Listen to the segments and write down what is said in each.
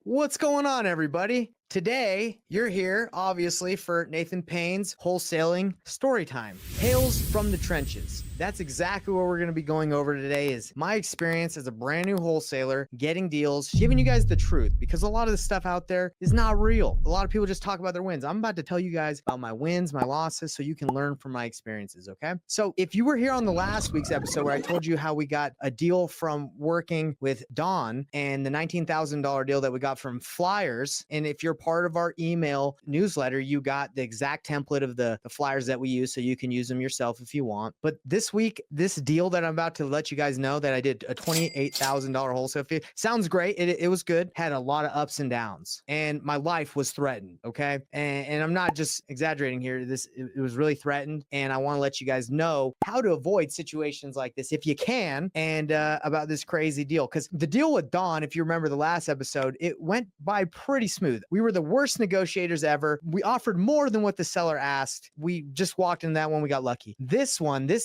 What's going on, everybody? Today, you're here, obviously, for Nathan Payne's Wholesaling Storytime. Tales from the Trenches. That's exactly what we're going to be going over today is my experience as a brand new wholesaler, getting deals, giving you guys the truth, because a lot of the stuff out there is not real. A lot of people just talk about their wins. I'm about to tell you guys about my wins, my losses, so you can learn from my experiences, okay? So if you were here on the last week's episode where I told you how we got a deal from working with Dawn and the $19,000 deal that we got from Flyers, and if you're part of our email newsletter, you got the exact template of the flyers that we use, so you can use them yourself if you want. But this week, this deal that I'm about to let you guys know that I did a $28,000 wholesale fee sounds great. It was good, had a lot of ups and downs, and my life was threatened. Okay. And I'm not just exaggerating here. It was really threatened. And I want to let you guys know how to avoid situations like this if you can, and about this crazy deal. Because the deal with Dawn, if you remember the last episode, it went by pretty smooth. We were the worst negotiators ever. We offered more than what the seller asked. We just walked in that one. We got lucky. This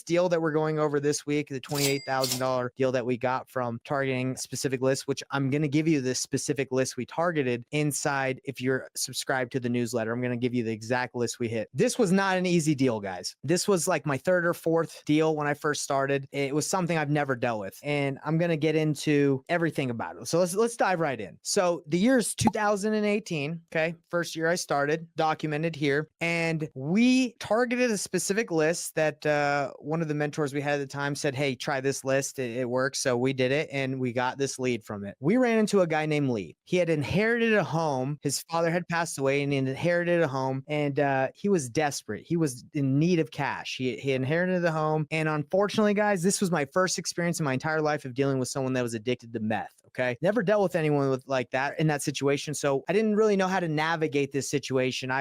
deal that we're going over this week, the $28,000 deal that we got from targeting specific lists, which I'm going to give you the specific list we targeted inside. If you're subscribed to the newsletter, I'm going to give you the exact list we hit. This was not an easy deal, guys. This was like my third or fourth deal when I first started. It was something I've never dealt with, and I'm going to get into everything about it. So let's dive right in. So the year is 2018. Okay. First year I started, documented here, and we targeted a specific list that one of the mentors we had at the time said, hey, try this list. It works. So we did it, and we got this lead from it. We ran into a guy named Lee. He had inherited a home. His father had passed away, and he inherited a home, and he was desperate. He was in need of cash. He inherited the home. And unfortunately, guys, this was my first experience in my entire life of dealing with someone that was addicted to meth. Okay. Never dealt with anyone with like that in that situation. So I didn't really know how to navigate this situation.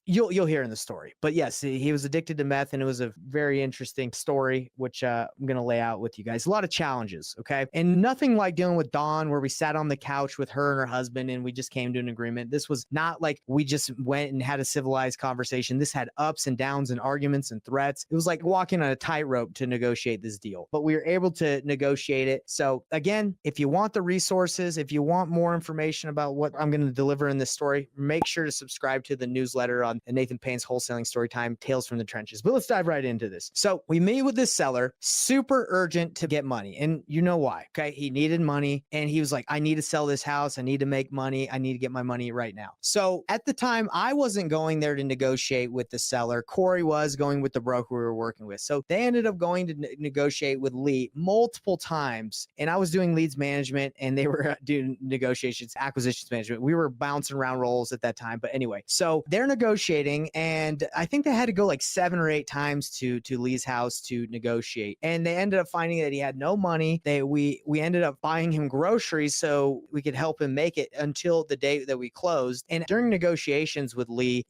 You'll hear in the story, but yes, he was addicted to meth, and it was a very interesting story, which I'm going to lay out with you guys. A lot of challenges. Okay. And nothing like dealing with Dawn where we sat on the couch with her and her husband and we just came to an agreement. This was not like we just went and had a civilized conversation. This had ups and downs and arguments and threats. It was like walking on a tightrope to negotiate this deal, but we were able to negotiate it. So again, if you want the resources, if you want more information about what I'm going to deliver in this story, make sure to subscribe to the newsletter on Nathan Payne's Wholesaling Storytime, Tales from the Trenches. But let's dive right into this. So we meet with this seller, super urgent to get money. And you know why? Okay. He needed money, and he was like, I need to sell this house. I need to make money. I need to get my money right now. So at the time, I wasn't going there to negotiate with the seller. Corey was going with the broker we were working with. So they ended up going to negotiate with Lee multiple times. And I was doing leads management, and they were doing negotiations, acquisitions management. We were bouncing around roles at that time. But anyway, so they're negotiating, and I think they had to go like 7 or 8 times to Lee's house to negotiate. And they ended up finding that he had no money. We ended up buying him groceries so we could help him make it until the day that we closed. And during negotiations with Lee,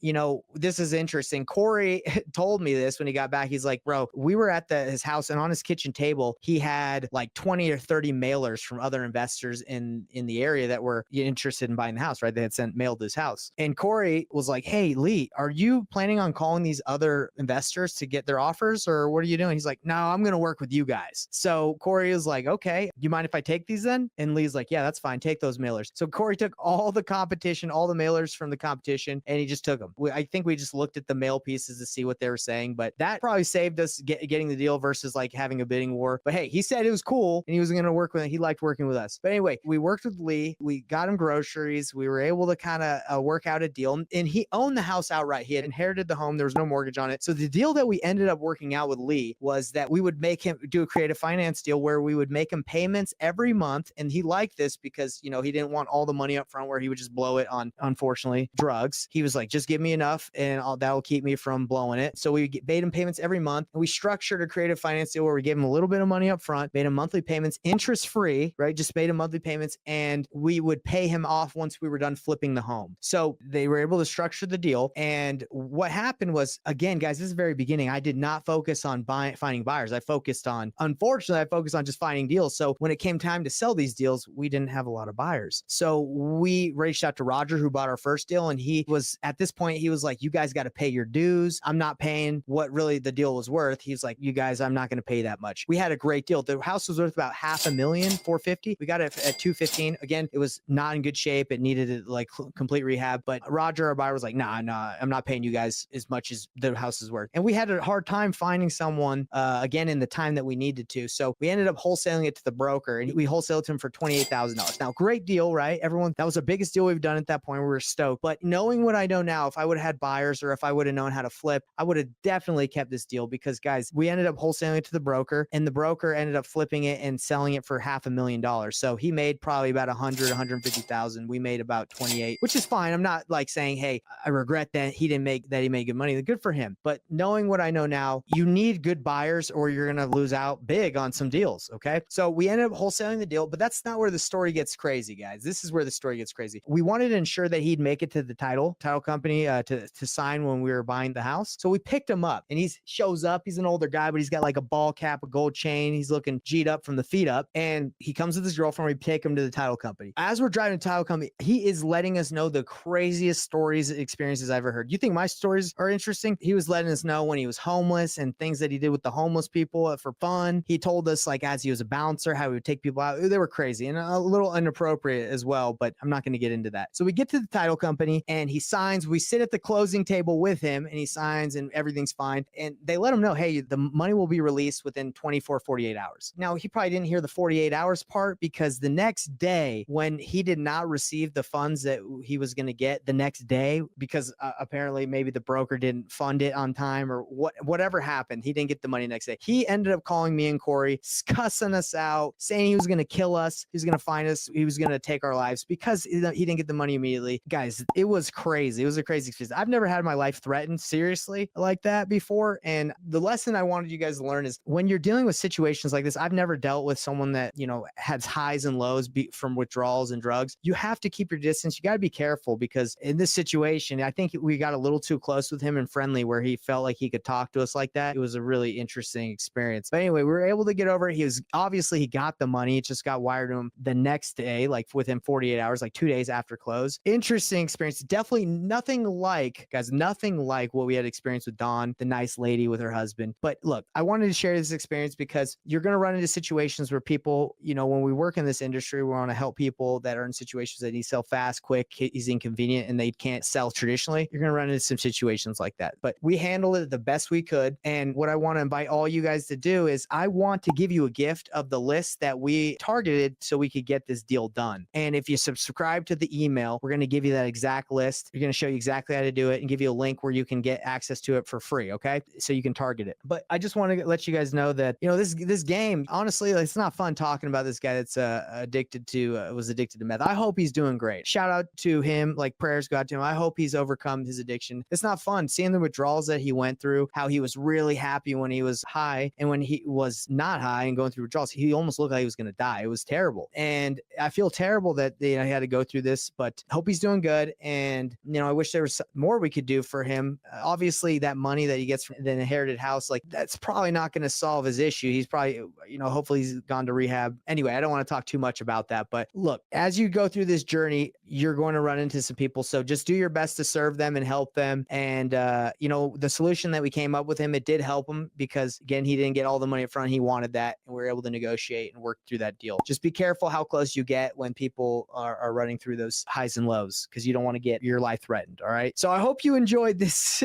this is interesting. Corey told me this when he got back. He's like, bro, we were at his house, and on his kitchen table, he had like 20 or 30 mailers from other investors in the area that were interested in buying the house, right? They had sent mail to his house. And Corey was like, hey, Lee, are you planning on calling these other investors to get their offers, or what are you doing? He's like, no, I'm going to work with you guys. So Corey was like, okay, you mind if I take these then? And Lee's like, yeah, that's fine. Take those mailers. So Corey took all the competition, all the mailers from the competition, and he just took them. I think we just looked at the mail pieces to see what they were saying, but that probably saved us getting the deal versus like having a bidding war. But hey, he said it was cool, and he was going to work with it. He liked working with us. But anyway, we worked with Lee. We got him groceries. We were able to kind of work out a deal, and he owned the house outright. He had inherited the home. There was no mortgage on it. So the deal that we ended up working out with Lee was that we would make him do a creative finance deal where we would make him payments every month. And he liked this because, he didn't want all the money up front where he would just blow it on, unfortunately, drugs. He was like, just give me enough and that will keep me from blowing it. So we made him payments every month. And we structured a creative finance deal where we gave him a little bit of money up front, made him monthly payments, interest free, right? Just made him monthly payments, and we would pay him off once we were done flipping the home. So they were able to structure the deal. And what happened was, again, guys, this is the very beginning. I did not focus on finding buyers. Unfortunately, I focused on just finding deals. So when it came time to sell these deals, we didn't have a lot of buyers. So we reached out to Roger, who bought our first deal. And he was, at this point, he was like, you guys got to pay your dues. I'm not paying what really the deal was worth. He's like, you guys, I'm not going to pay that much. We had a great deal. The house was worth about $500,000, $450,000. We got it at 215. Again, it was not in good shape. It needed like complete rehab. But Roger, our buyer, was like, nah, I'm not paying you guys as much as the house is worth. And we had a hard time finding someone, again, in the time that we needed to. So we ended up wholesaling it to the broker, and we wholesaled it to him for $28,000. Now, great deal, right? Everyone, that was the biggest deal we've done at that point. We were stoked. But knowing what I know now, if I would have had buyers or if I would have known how to flip, I would have definitely kept this deal, because guys, we ended up wholesaling it to the broker, and the broker ended up flipping it and selling it for $500,000. So he made probably about 150,000. We made about 28, which is fine. I'm not like saying, hey, I regret that he made good money. Good for him. But knowing what I know now, you need good buyers or you're going to lose out big on some deals. Okay. So we ended up wholesaling the deal, but that's not where the story gets crazy, guys. This is where the story gets crazy. We wanted to ensure that he'd make it to the title company to sign when we were buying the house. So we picked him up, and he shows up. He's an older guy, but he's got like a ball cap, a gold chain. He's looking G'd up from the feet up, and he comes with his girlfriend. We take him to the title company. As we're driving to the title company, he is letting us know the craziest stories, experiences I've ever heard. You think my stories are interesting? He was letting us know when he was homeless and things that he did with the homeless people for fun. He told us, like, as he was a bouncer, how he would take people out. They were crazy and a little inappropriate as well, but I'm not going to get into that. So we get to the title company, and he signs. We sit at the closing table with him, and he signs, and everything's fine. And they let him know, hey, the money will be released within 48 hours. Now, he probably didn't hear the 48 hours part, because the next day, when he did not receive the funds that he was going to get the next day, because apparently maybe the broker didn't fund it on time, or whatever happened, he didn't get the money next day. He ended up calling me and Corey, cussing us out, saying he was going to kill us, he was going to find us, he was going to take our lives because he didn't get the money immediately. Guys, it was crazy. It was a crazy experience. I've never had my life threatened seriously like that before. And the lesson I wanted you guys to learn is, when you're dealing with situations like this, I've never dealt with someone that, has highs and lows from withdrawals and drugs. You have to keep your distance. You got to be careful, because in this situation, I think we got a little too close with him and friendly, where he felt like he could talk to us like that. It was a really interesting experience. But anyway, we were able to get over it. He got the money. It just got wired to him the next day, like within 48 hours, like 2 days after close. Interesting experience. Definitely nothing like what we had experienced with Dawn, the nice lady with her husband. But look, I wanted to share this experience because you're going to run into situations where people, when we work in this industry, we want to help people that are in situations that need to sell fast, quick, is inconvenient, and they can't sell traditionally. You're going to run into some situations like that. But we handled it the best we could. And what I want to invite all you guys to do is, I want to give you a gift of the list that we targeted so we could get this deal done. And if you subscribe to the email, we're going to give you that exact list. We're going to show you exactly how to do it and give you a link where you can get access to it for free. Okay. So you can target it. But I just want to let you guys know that, this game, honestly, it's not fun talking about this guy that's was addicted to meth. I hope he's doing great. Shout out to him. Like, prayers go out to him. I hope he's overcome his addiction. It's not fun seeing the withdrawals that he went through, how he was really happy when he was high, and when he was not high and going through withdrawals, he almost looked like he was going to die. It was terrible. And I feel terrible that he had to go through this, but hope he's doing good. And, I wish there was more we could do for him. Obviously, that money that he gets from the inherited house, like, that's probably not going to solve his issue. He's probably, hopefully he's gone to rehab. Anyway, I don't want to talk too much about that, but look, as you go through this journey, you're going to run into some people. So just do your best to serve them and help them. And, the solution that we came up with him, it did help him, because again, he didn't get all the money up front. He wanted that, and we were able to negotiate and work through that deal. Just be careful how close you get when people are running through those highs and lows, because you don't want to get your life threatened. All right. So I hope you enjoyed this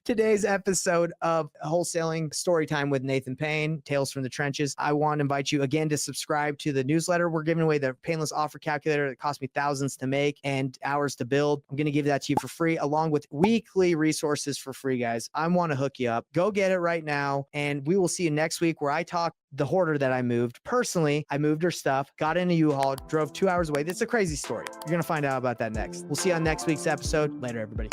today's episode of Wholesaling Storytime with Nathan Payne, Tales from the Trenches. I want to invite you again to subscribe to the newsletter. We're giving away the painless offer calculator that cost me thousands to make and hours to build. I'm going to give that to you for free, along with weekly resources for free, guys. I want to hook you up. Go get it right now. And we will see you next week, where I talk the hoarder that I moved. Personally, I moved her stuff, got in a U-Haul, drove 2 hours away. It's a crazy story. You're going to find out about that next. We'll see you on next week's episode. Later, everybody.